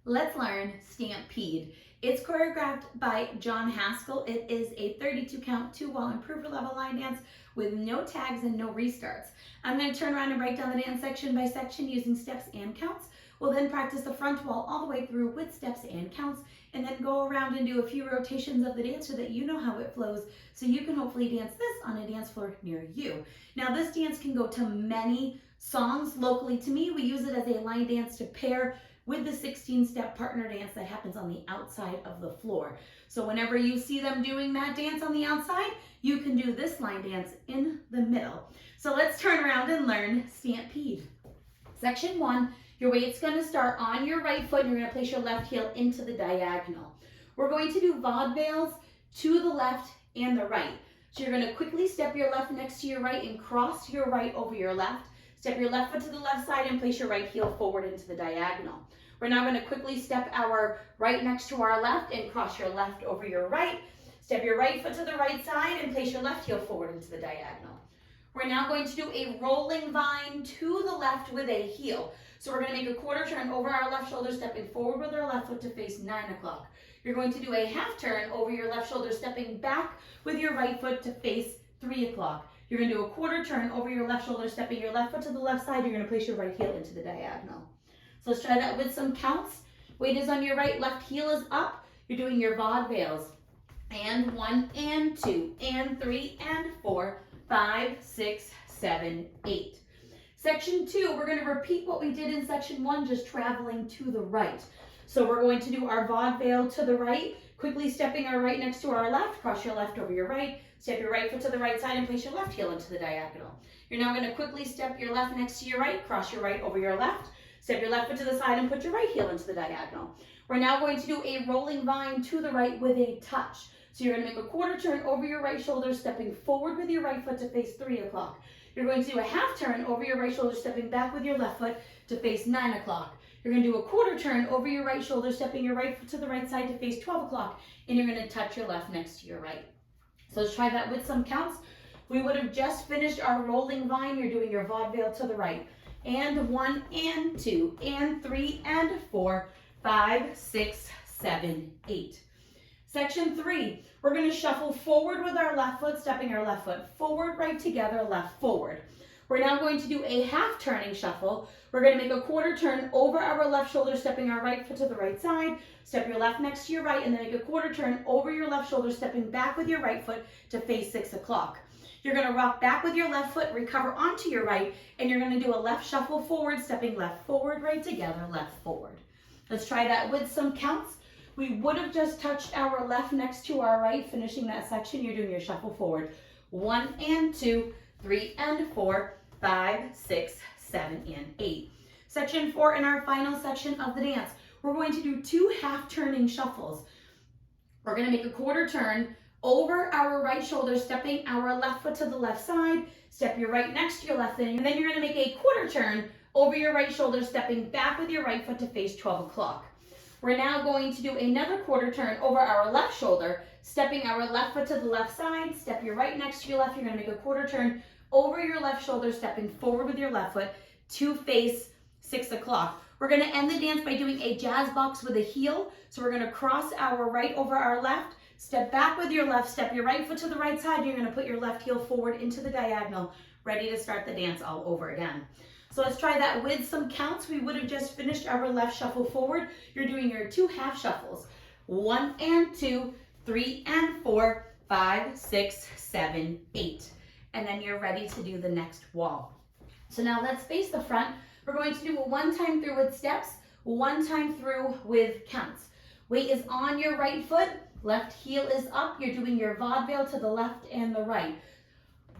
Let's learn Stampede. It's choreographed by John Haskell. It is a 32 count, 2-wall improver level line dance with no tags and no restarts. I'm going to turn around and break down the dance section by section using steps and counts. We'll then practice the front wall all the way through with steps and counts, and then go around and do a few rotations of the dance so that you know how it flows, so you can hopefully dance this on a dance floor near you. Now, this dance can go to many songs. Locally to me, we use it as a line dance to pair with the 16-step partner dance that happens on the outside of the floor. So whenever you see them doing that dance on the outside, you can do this line dance in the middle. So let's turn around and learn Stampede. Section 1, your weight's going to start on your right foot and you're going to place your left heel into the diagonal. We're going to do vaudevilles to the left and the right. So you're going to quickly step your left next to your right and cross your right over your left. Step your left foot to the left side and place your right heel forward into the diagonal. We're now going to quickly step our right next to our left and cross your left over your right. Step your right foot to the right side and place your left heel forward into the diagonal. We're now going to do a rolling vine to the left with a heel. So we're going to make a quarter turn over our left shoulder, stepping forward with our left foot to face 9 o'clock. You're going to do a half turn over your left shoulder, stepping back with your right foot to face 3 o'clock. You're going to do a quarter turn over your left shoulder, stepping your left foot to the left side. You're going to place your right heel into the diagonal. So let's try that with some counts. Weight is on your right, left heel is up. You're doing your vaudevilles. And 1, and 2, and 3, and 4, 5, 6, 7, 8. Section 2, we're going to repeat what we did in section 1, just traveling to the right. So we're going to do our vaudeville to the right, quickly stepping our right next to our left, cross your left over your right, step your right foot to the right side and place your left heel into the diagonal. You're now going to quickly step your left next to your right, cross your right over your left, step your left foot to the side and put your right heel into the diagonal. We're now going to do a rolling vine to the right with a touch. So you're going to make a quarter turn over your right shoulder, stepping forward with your right foot to face 3 o'clock. You're going to do a half turn over your right shoulder, stepping back with your left foot to face 9 o'clock. You're going to do a quarter turn over your right shoulder, stepping your right foot to the right side to face 12 o'clock, and you're going to touch your left next to your right. So let's try that with some counts. We would have just finished our rolling vine. You're doing your vaudeville to the right. And 1, and 2, and 3, and 4, 5, 6, 7, 8. Section 3, we're going to shuffle forward with our left foot, stepping our left foot forward, right together, left forward. We're now going to do a half turning shuffle. We're going to make a quarter turn over our left shoulder, stepping our right foot to the right side, step your left next to your right, and then make a quarter turn over your left shoulder, stepping back with your right foot to face 6 o'clock. You're going to rock back with your left foot, recover onto your right, and you're going to do a left shuffle forward, stepping left forward, right together, left forward. Let's try that with some counts. We would have just touched our left next to our right, finishing that section. You're doing your shuffle forward. 1, and 2, 3, and 4, 5, 6, 7, and 8. Section 4 in our final section of the dance. We're going to do 2 half turning shuffles. We're going to make a quarter turn over our right shoulder, stepping our left foot to the left side, step your right next to your left, and then you're going to make a quarter turn over your right shoulder, stepping back with your right foot to face 12 o'clock. We're now going to do another quarter turn over our left shoulder, stepping our left foot to the left side, step your right next to your left. You're going to make a quarter turn over your left shoulder, stepping forward with your left foot to face 6 o'clock. We're going to end the dance by doing a jazz box with a heel. So we're going to cross our right over our left, step back with your left, step your right foot to the right side. You're going to put your left heel forward into the diagonal, ready to start the dance all over again. So let's try that with some counts. We would have just finished our left shuffle forward. You're doing your 2 half shuffles. 1, and 2, 3, and 4, 5, 6, 7, 8. And then you're ready to do the next wall. So now let's face the front. We're going to do a 1 time through with steps, 1 time through with counts. Weight is on your right foot, left heel is up. You're doing your vaudeville to the left and the right.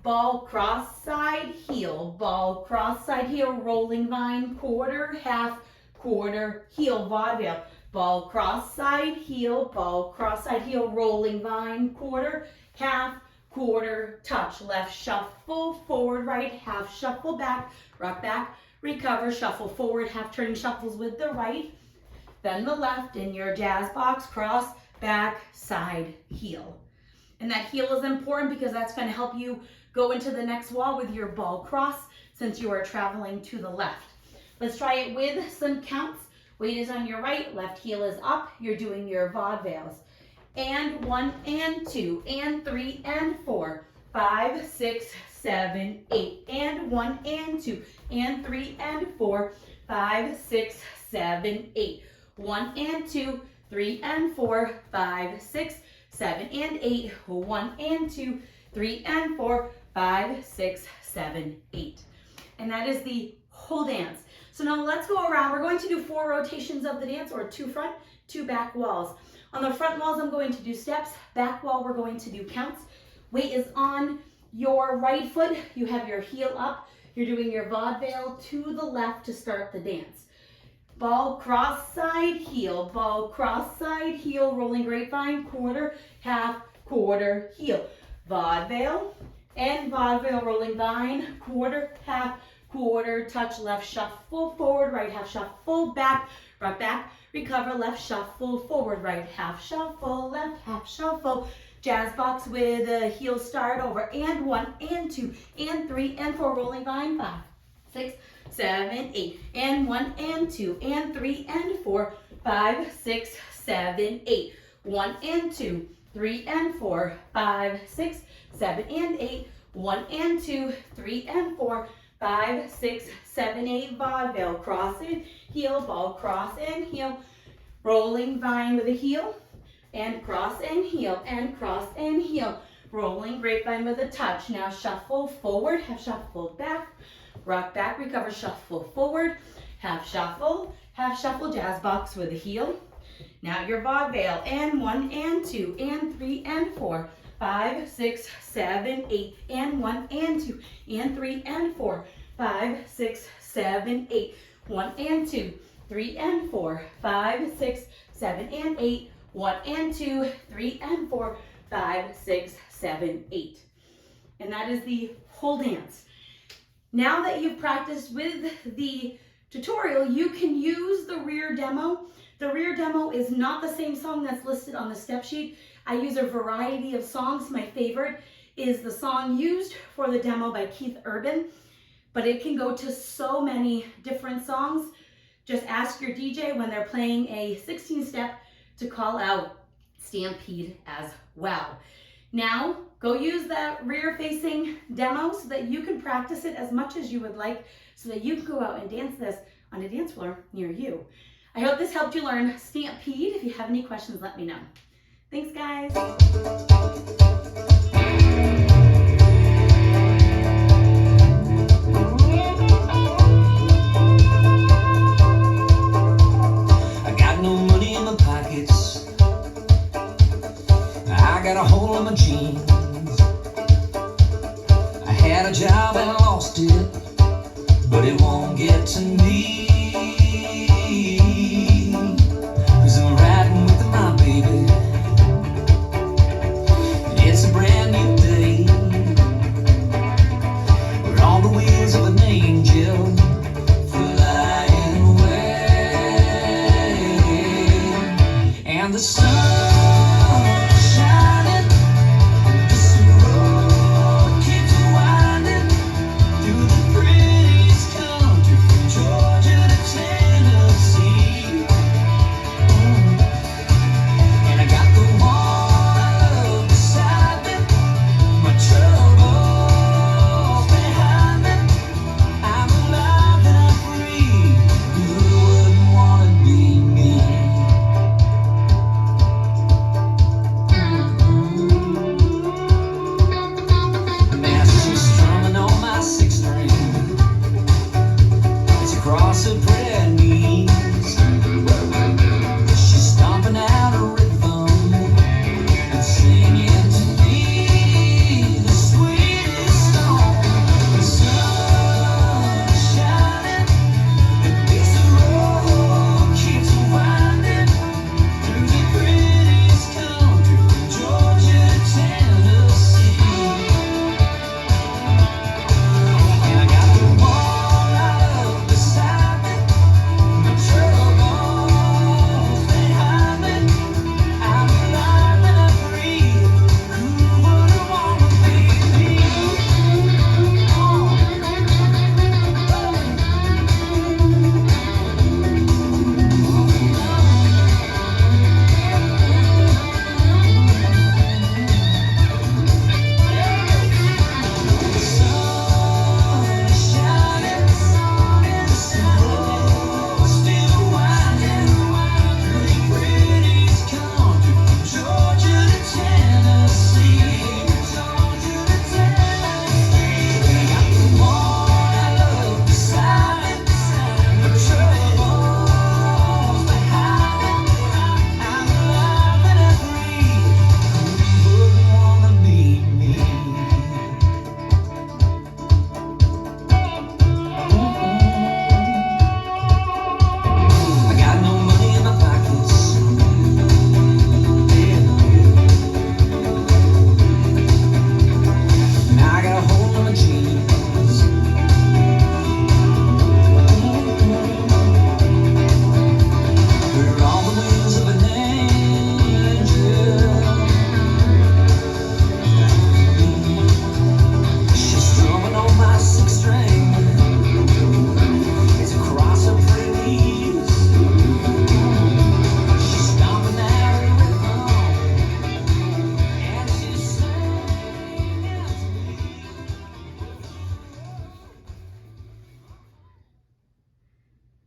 Ball, cross, side, heel, ball, cross, side, heel, rolling vine, quarter, half, quarter, heel, vaudeville. Ball, cross, side, heel, ball, cross, side, heel, rolling vine, quarter, half, quarter, touch, left shuffle, forward, right, half shuffle back, rock back, recover, shuffle forward, half turning shuffles with the right, then the left in your jazz box, cross, back, side, heel. And that heel is important because that's going to help you go into the next wall with your ball cross since you are traveling to the left. Let's try it with some counts. Weight is on your right, left heel is up. You're doing your vaudeville's. And 1 and 2 and 3 and 4, 5, 6, 7, 8. And 1 and 2 and 3 and 4, 5, 6, 7, 8. 1 and 2, 3 and 4, 5, 6, 7 and 8. 1 and 2, 3 and 4, 5, 6, 7, 8. And that is the whole dance. So now let's go around. We're going to do 4 rotations of the dance, or 2 front, 2 back walls. On the front walls, I'm going to do steps. Back wall, we're going to do counts. Weight is on your right foot. You have your heel up. You're doing your vaudeville to the left to start the dance. Ball, cross, side, heel. Ball, cross, side, heel. Rolling grapevine, quarter, half, quarter, heel. Vaudeville and vaudeville, rolling vine, quarter, half, quarter, touch, left shuffle, forward, right half shuffle, back, right back, recover, left shuffle, forward, right half shuffle, left half shuffle, jazz box with a heel start over, and 1 and 2 and 3 and 4, rolling vine, 5, 6, 7, 8, and 1 and 2 and 3 and 4, 5, 6, 7, 8, 1 and 2, 3 and 4, 5, 6, 7 and 8, 1 and 2, 3 and 4, 5, 6, 7, 8, vaudeville, cross and heel, ball, cross and heel, rolling vine with a heel, and cross and heel, and cross and heel, rolling grapevine with a touch. Now shuffle forward, half shuffle back, rock back, recover, shuffle forward, half shuffle, jazz box with a heel. Now your vaudeville, and 1 and 2 and 3 and 4, 5, 6, 7, 8, and 1 and 2 and 3 and 4, 5, 6, 7, 8, 1 and 2, 3 and 4, 5, 6, 7 and 8, 1 and 2, 3 and 4, 5, 6, 7, 8. And that is the whole dance. Now that you've practiced with the tutorial, you can use the rear demo. The rear demo is not the same song that's listed on the step sheet. I use a variety of songs. My favorite is the song used for the demo by Keith Urban, but it can go to so many different songs. Just ask your DJ when they're playing a 16-step to call out Stampede as well. Now, go use that rear-facing demo so that you can practice it as much as you would like, so that you can go out and dance this on a dance floor near you. I hope this helped you learn Stampede. If you have any questions, let me know. Thanks, guys. I got no money in my pockets. I got a hole in my jeans. I had a job and I lost it, but it won't get to me. 'Cause I'm riding with my baby. It's a brand new day. We're on the wheels of an angel flying away. And the sun